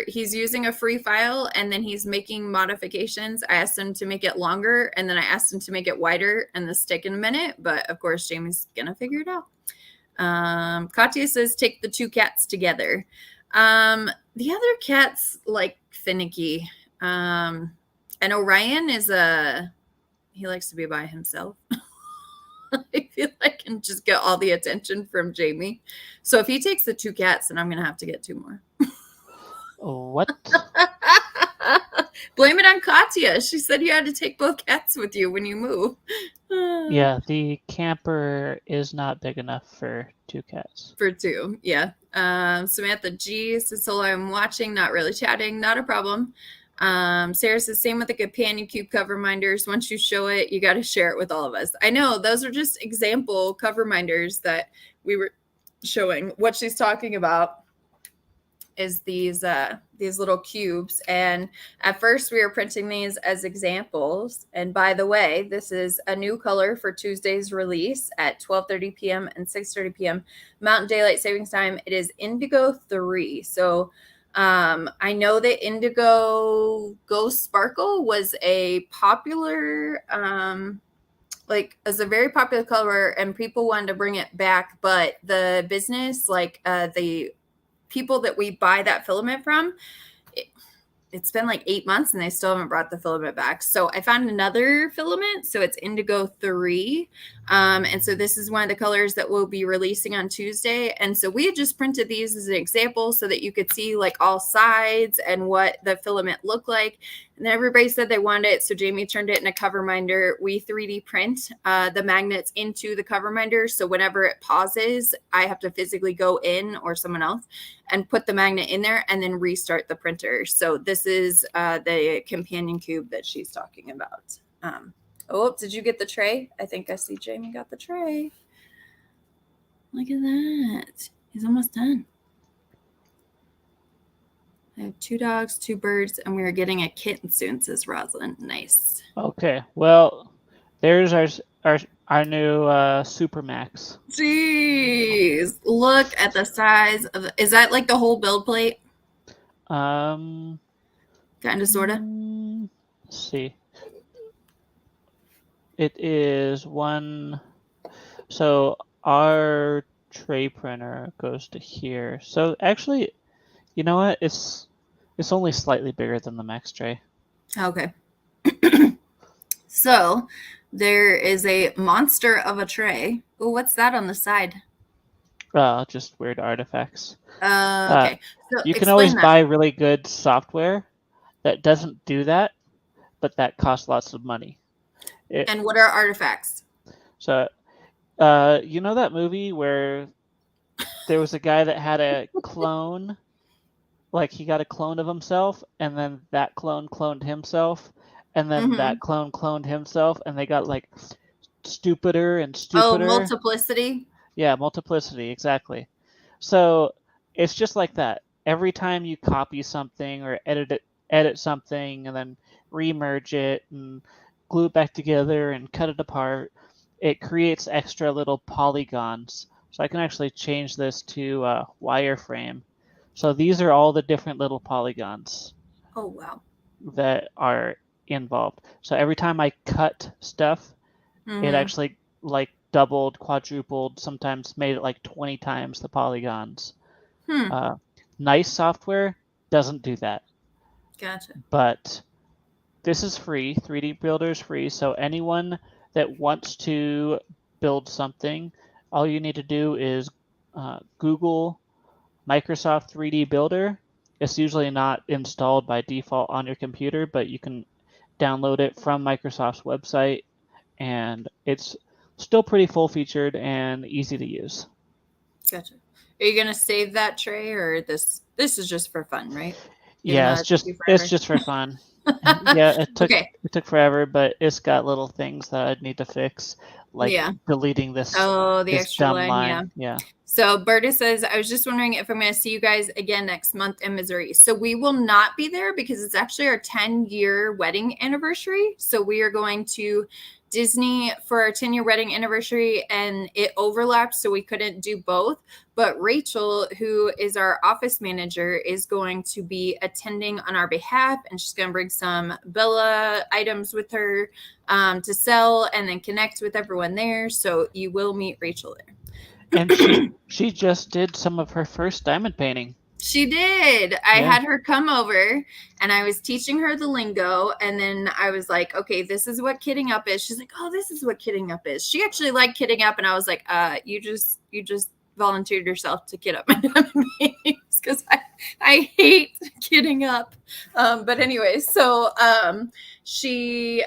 he's using a free file, and then he's making modifications. I asked him to make it longer, and then I asked him to make it wider, and this taking a minute, but of course Jamie's gonna figure it out. Katya says take the 2 cats together. The other cat's like finicky. And Orion he likes to be by himself. I feel like I can just get all the attention from Jamie. So if he takes the 2 cats, then I'm going to have to get 2 more. What? Blame it on Katya. She said you had to take both cats with you when you move. Yeah, the camper is not big enough for 2 cats. For 2, yeah. Samantha G says, hello, I'm watching, not really chatting. Not a problem. Sarah says, same with the companion cube cover minders. Once you show it, you got to share it with all of us. I know those are just example cover minders that we were showing. What she's talking about is these little cubes. And at first we were printing these as examples. And by the way, this is a new color for Tuesday's release at 12:30 p.m. and 6:30 p.m. Mountain Daylight Savings Time. It is Indigo 3. So I know that Indigo Ghost Sparkle was a popular, as a very popular color, and people wanted to bring it back, but the business, the people that we buy that filament from, it's been like 8 months and they still haven't brought the filament back. So I found another filament. So it's Indigo 3. And so this is one of the colors that we'll be releasing on Tuesday. And so we had just printed these as an example so that you could see like all sides and what the filament looked like. And then everybody said they wanted it. So Jamie turned it in a cover minder. We 3D print the magnets into the cover minder. So whenever it pauses, I have to physically go in, or someone else, and put the magnet in there and then restart the printer. So this is the companion cube that she's talking about. Oh, did you get the tray? I think I see Jamie got the tray. Look at that. He's almost done. I have 2 dogs, 2 birds, and we are getting a kitten soon, says Rosalind. Nice. Okay, well, there's our new Supermax. Jeez, look at the size of it. Is that like the whole build plate? Kind of, sort of. Let's see. It is one. So our tray printer goes to here. So actually, you know what? It's only slightly bigger than the Max tray. Okay. So there is a monster of a tray. Oh, what's that on the side? Just weird artifacts. Okay. So you can always buy really good software that doesn't do that, but that costs lots of money. And what are artifacts? So, you know that movie where there was a guy that had a clone, like he got a clone of himself, and then that clone cloned himself, and then that clone cloned himself, and they got like stupider and stupider. Oh, multiplicity? Yeah, multiplicity, exactly. So it's just like that. Every time you copy something or edit something, and then remerge it and glue it back together and cut it apart, it creates extra little polygons. So I can actually change this to wireframe. So these are all the different little polygons. Oh, wow. That are involved. So every time I cut stuff, it actually like doubled, quadrupled, sometimes made it like 20 times the polygons. Nice software doesn't do that. Gotcha. But this is free. 3D Builder is free. So anyone that wants to build something, all you need to do is Google Microsoft 3D Builder. It's usually not installed by default on your computer, but you can download it from Microsoft's website, and it's still pretty full-featured and easy to use. Gotcha. Are you gonna save that tray, or this is just for fun, right? Yeah, it's just for fun. Yeah, it took forever, but it's got little things that I'd need to fix, like deleting this. Oh, the this extra dumb line. Yeah. So Berta says, I was just wondering if I'm going to see you guys again next month in Missouri. So we will not be there because it's actually our 10-year wedding anniversary. So we are going to Disney for our 10-year wedding anniversary, and it overlapped, so we couldn't do both. But Rachel, who is our office manager, is going to be attending on our behalf, and she's going to bring some Bella items with her to sell and then connect with everyone there. So you will meet Rachel there. And she just did some of her first diamond painting. She did. I had her come over, and I was teaching her the lingo, and then I was like, okay, this is what kidding up is. She's like, oh, this is what kidding up is. She actually liked kidding up, and I was like, you just volunteered yourself to kid up my diamond paintings because I hate kidding up. But anyway, so she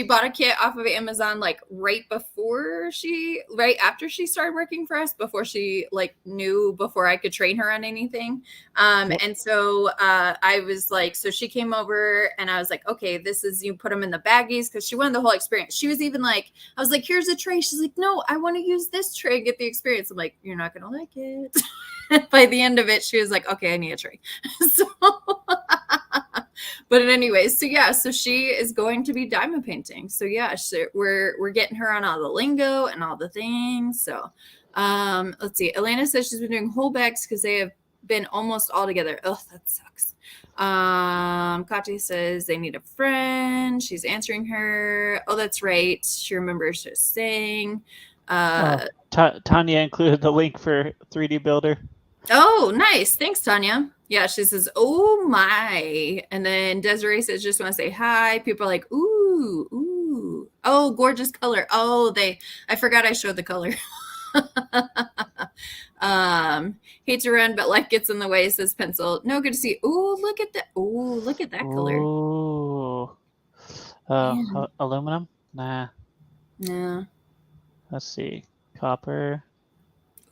bought a kit off of Amazon like right after she started working for us, before she knew before I could train her on anything. And so I was like, so she came over and I was like, okay, this is, you put them in the baggies, because she wanted the whole experience. She was even like, I was like, here's a tray. She's like, no, I want to use this tray and get the experience. I'm like, you're not gonna like it. By the end of it, she was like, okay, I need a tray. So but anyway, so she is going to be diamond painting. So we're getting her on all the lingo and all the things. So let's see. Elena says she's been doing whole bags because they have been almost all together. Oh, that sucks. Katya says they need a friend. She's answering her. Oh, that's right. She remembers just saying. Tanya included the link for 3D Builder. Oh, nice. Thanks, Tanya. Yeah, she says, oh my. And then Desiree says, just want to say hi. People are like, ooh. Oh, gorgeous color. Oh, I forgot I showed the color. Hate to run, but life gets in the way, says Pencil. No, good to see. Oh, look at that. Oh, look at that color. Oh, aluminum? Nah. No. Let's see. Copper.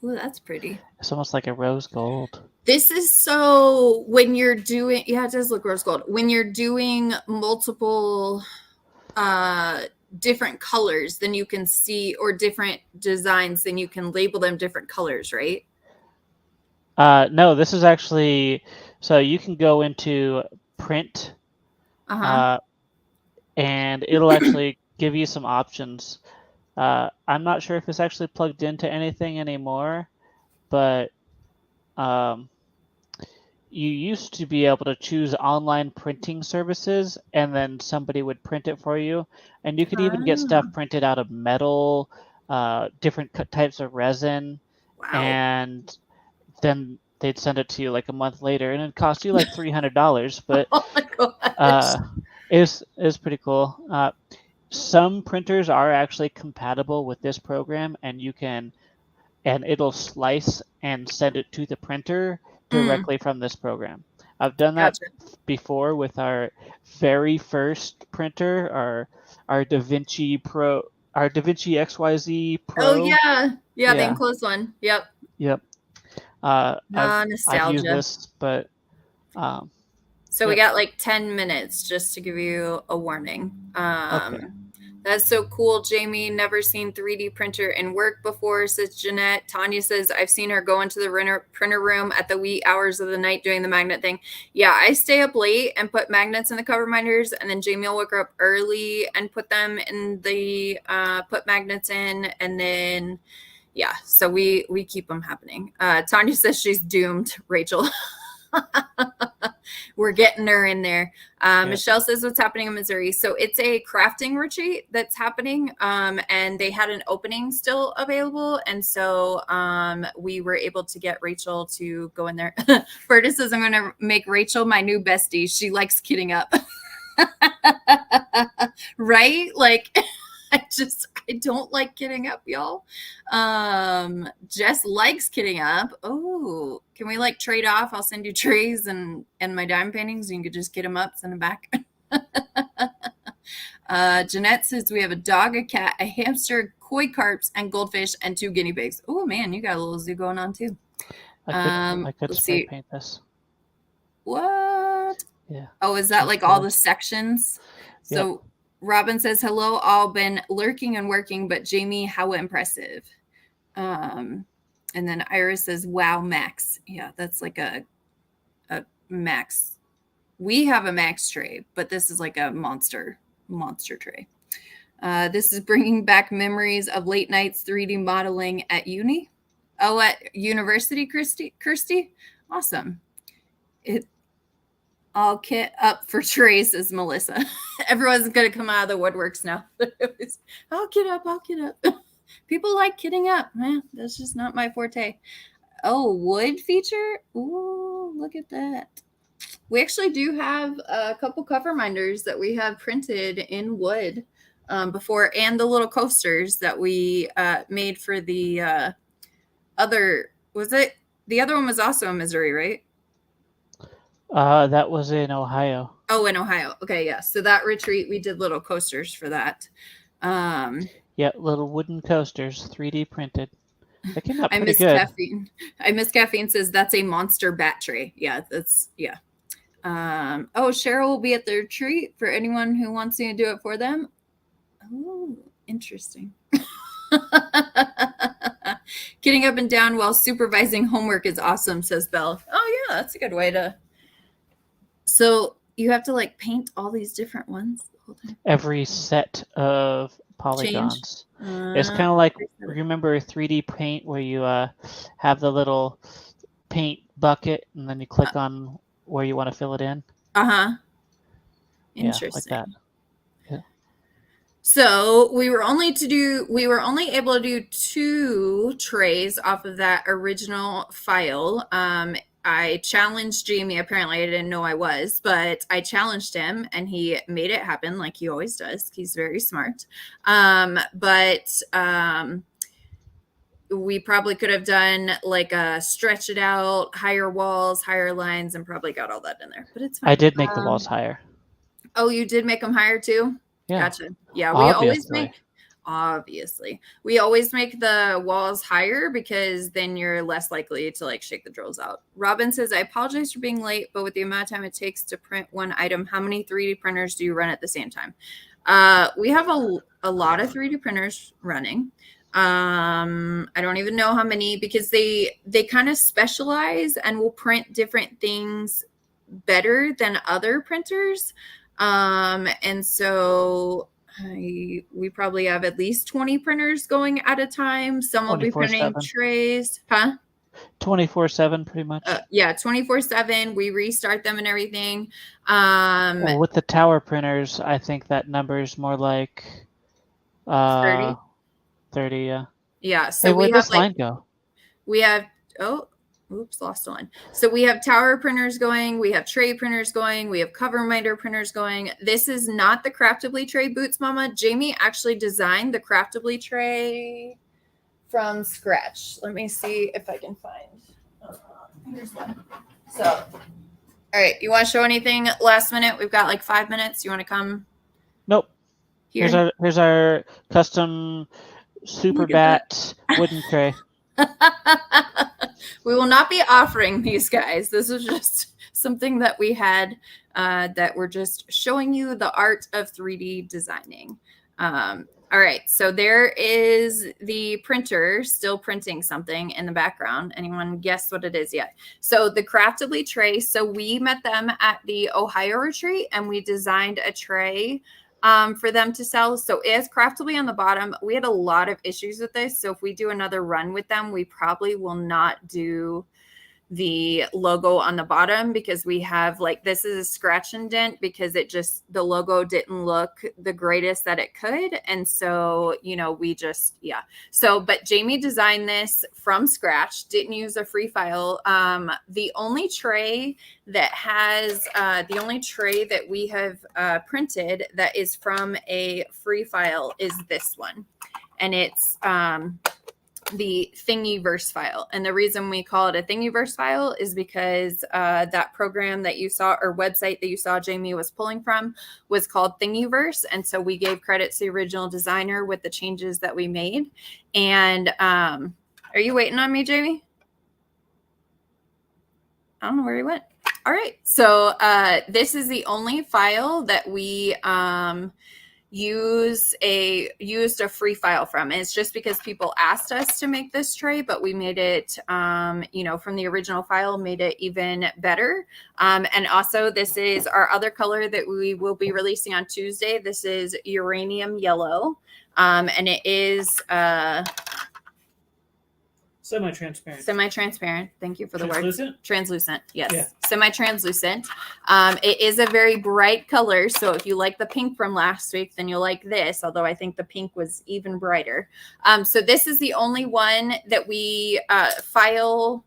Oh, that's pretty. It's almost like a rose gold. This is so when you're doing, it does look rose gold. When you're doing multiple different colors, then you can see, or different designs, then you can label them different colors, right? No, this is actually, so you can go into print, and it'll actually give you some options. I'm not sure if it's actually plugged into anything anymore, but you used to be able to choose online printing services, and then somebody would print it for you, and you could even get stuff printed out of metal, different types of resin. Wow. And then they'd send it to you like a month later, and it cost you like $300. But oh my gosh. It was pretty cool. Some printers are actually compatible with this program, and it'll slice and send it to the printer directly from this program. I've done that Gotcha. before with our very first printer, our DaVinci Pro, our DaVinci XYZ Pro. Oh yeah, the Yeah. enclosed one. Yep. Yep. I've used Nostalgia. this, but So we got like 10 minutes just to give you a warning. okay. That's so cool, Jamie. Never seen 3D printer in work before, says Jeanette. Tanya says, I've seen her go into the printer room at the wee hours of the night doing the magnet thing. Yeah, I stay up late and put magnets in the cover minders, and then Jamie will wake her up early and put them in the, put magnets in, and then, yeah, so we keep them happening. Tanya says she's doomed, Rachel. We're getting her in there. Michelle says what's happening in Missouri. So it's a crafting retreat that's happening. And they had an opening still available. And so we were able to get Rachel to go in there. Berta says, I'm going to make Rachel my new bestie. She likes kidding up. Right? Like, I don't like kidding up, y'all. Jess likes kidding up. Oh, can we like trade off? I'll send you trays and my diamond paintings. And you could just get them up, send them back. Jeanette says we have a dog, a cat, a hamster, koi carps, and goldfish, and 2 guinea pigs. Oh man, you got a little zoo going on too. I could spray paint this. What? Yeah. Oh, is that like all the sections? So yep. Robin says, hello, all been lurking and working, but Jamie, how impressive. And then Iris says, wow, Max. Yeah, that's like a Max. We have a Max tray, but this is like a monster tray. This is bringing back memories of late nights 3D modeling at uni. Oh, at university, Kirsty? Awesome. I'll kit up for trays, says Melissa. Everyone's going to come out of the woodworks now. I'll kit up. People like kitting up. Man, that's just not my forte. Oh, wood feature? Ooh, look at that. We actually do have a couple cover minders that we have printed in wood before, and the little coasters that we made for the other. The other one was also in Missouri, right? That was in Ohio. Oh, in Ohio. Okay, yeah. So that retreat, we did little coasters for that. Yeah, little wooden coasters, 3D printed. They came out I pretty miss good. Caffeine. I miss Caffeine says that's a monster bat tray. Yeah, that's yeah. Oh, Cheryl will be at the retreat for anyone who wants to do it for them. Oh, interesting. Getting up and down while supervising homework is awesome, says Belle. Oh yeah, that's a good way to. So you have to like paint all these different ones. Every set of polygons. It's kind of like, remember 3D paint where you have the little paint bucket and then you click on where you want to fill it in? Interesting. Yeah, like that. Yeah. So we were only able to do 2 trays off of that original file. I challenged Jamie. Apparently I didn't know I was, but I challenged him and he made it happen like he always does. He's very smart. But we probably could have done like a stretch it out, higher walls, higher lines, and probably got all that in there, but it's fine. I did make the walls higher. Oh, you did make them higher too? Yeah. Gotcha. Yeah, we always make the walls higher because then you're less likely to like shake the drills out. Robin says, I apologize for being late, but with the amount of time it takes to print one item, how many 3D printers do you run at the same time? We have a lot of 3D printers running. I don't even know how many because they kind of specialize and will print different things better than other printers. And so we probably have at least 20 printers going at a time. Some will be printing trays. 24/7 pretty much. Yeah, 24/7. We restart them and everything. Well, with the tower printers, I think that number is more like 30. 30, yeah. Yeah. So hey, where'd this line go? We have oops, lost one. So we have tower printers going, we have tray printers going, we have cover minder printers going. This is not the Craftably tray, Boots Mama. Jamie actually designed the Craftably tray from scratch. Let me see if I can find. Here's one. So All right. You want to show anything last minute? We've got like 5 minutes. You want to come? Nope. Here. Here's our custom super bat wooden tray. We will not be offering these, guys. This is just something that we had that we're just showing you the art of 3D designing. All right, so there is the printer still printing something in the background. Anyone guess what it is yet? So the Craft-a-Thon tray, so we met them at the Ohio retreat and we designed a tray for them to sell. So it has Craft-a-Thon on the bottom. We had a lot of issues with this. So if we do another run with them, we probably will not do the logo on the bottom because we have like, this is a scratch and dent because it just, the logo didn't look the greatest that it could. And so, you know, we just, yeah. So, but Jamie designed this from scratch, didn't use a free file. The only tray that has, the only tray that we have printed that is from a free file is this one. And it's, the Thingiverse file. And the reason we call it a Thingiverse file is because that program that you saw or website that you saw Jamie was pulling from was called Thingiverse. And so we gave credit to the original designer with the changes that we made. And are you waiting on me, Jamie? I don't know where he went. All right. So this is the only file that we used a free file from. And it's just because people asked us to make this tray, but we made it, you know, from the original file, made it even better. And also this is our other color that we will be releasing on Tuesday. This is Uranium Yellow. And it is semi-transparent. Thank you for the word. Translucent. Yes. Yeah. Semi-translucent. It is a very bright color. So if you like the pink from last week, then you'll like this. Although I think the pink was even brighter. So this is the only one that we file.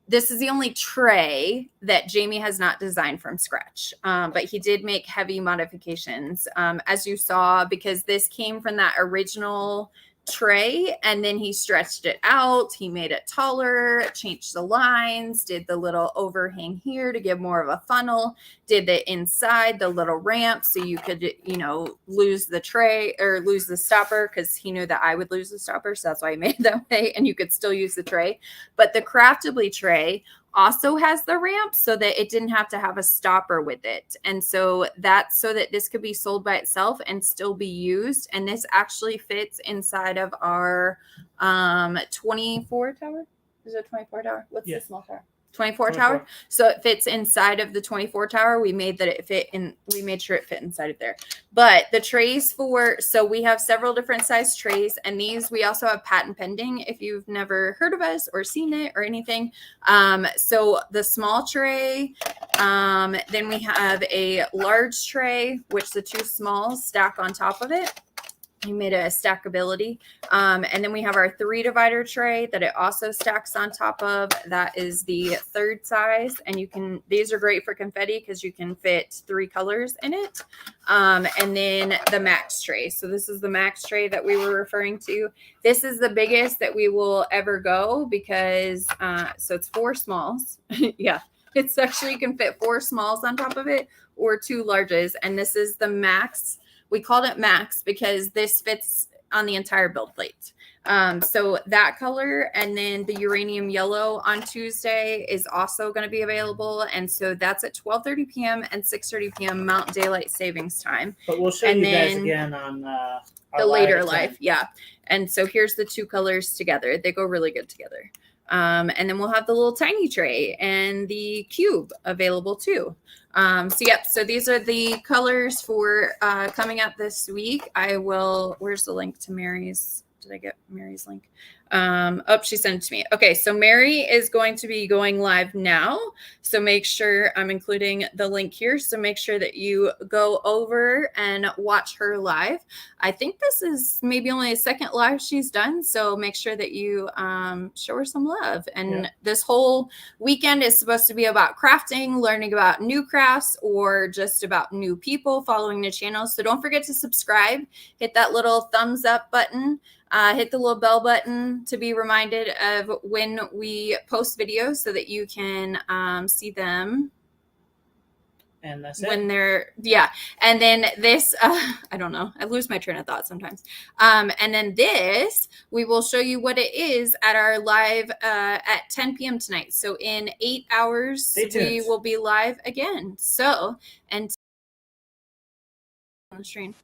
This is the only tray that Jamie has not designed from scratch. But he did make heavy modifications, as you saw, because this came from that original tray and then he stretched it out, he made it taller, changed the lines, did the little overhang here to give more of a funnel, did the inside, the little ramp so you could, you know, lose the tray or lose the stopper, because he knew that I would lose the stopper, so that's why he made it that way, and you could still use the tray. But the Craft-a-Thon tray also has the ramp so that it didn't have to have a stopper with it. And so that's so that this could be sold by itself and still be used. And this actually fits inside of our 24 tower. Is it a 24 tower? What's the small tower? 24 tower. So it fits inside of the 24 tower. We made that it fit in, we made sure it fit inside of there. But the trays so we have several different size trays, and these we also have patent pending if you've never heard of us or seen it or anything. So the small tray, then we have a large tray, which the two smalls stack on top of it. We made a stackability. And then we have our 3 divider tray that it also stacks on top of. That is the third size. And you can, these are great for confetti because you can fit 3 colors in it. And then the max tray. So this is the max tray that we were referring to. This is the biggest that we will ever go because, so it's 4 smalls. Yeah, it's actually, you can fit 4 smalls on top of it or 2 larges. And this is the max. We called it max because this fits on the entire build plate. So that color, and then the uranium yellow on Tuesday is also going to be available. And so that's at 12:30 p.m. and 6:30 p.m. Mountain Daylight Savings Time. But we'll show you guys again on the later life. Yeah. And so here's the 2 colors together. They go really good together. And then we'll have the little tiny tray and the cube available too. So these are the colors for coming up this week. Where's the link to Mary's? Did I get Mary's link? She sent it to me. Okay, so Mary is going to be going live now. So make sure I'm including the link here. So make sure that you go over and watch her live. I think this is maybe only a second live she's done. So make sure that you show her some love. And this whole weekend is supposed to be about crafting, learning about new crafts, or just about new people following the channel. So don't forget to subscribe, hit that little thumbs up button. Hit the little bell button to be reminded of when we post videos so that you can see them And that's when it. they're and then this I don't know, I lose my train of thought sometimes, and then this we will show you what it is at our live at 10 p.m. tonight. So in 8 hours we will be live again. So and on the stream.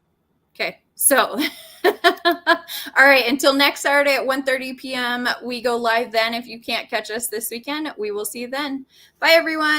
Okay, so all right, until next Saturday at 1:30 p.m. we go live then. If you can't catch us this weekend, we will see you then. Bye everyone.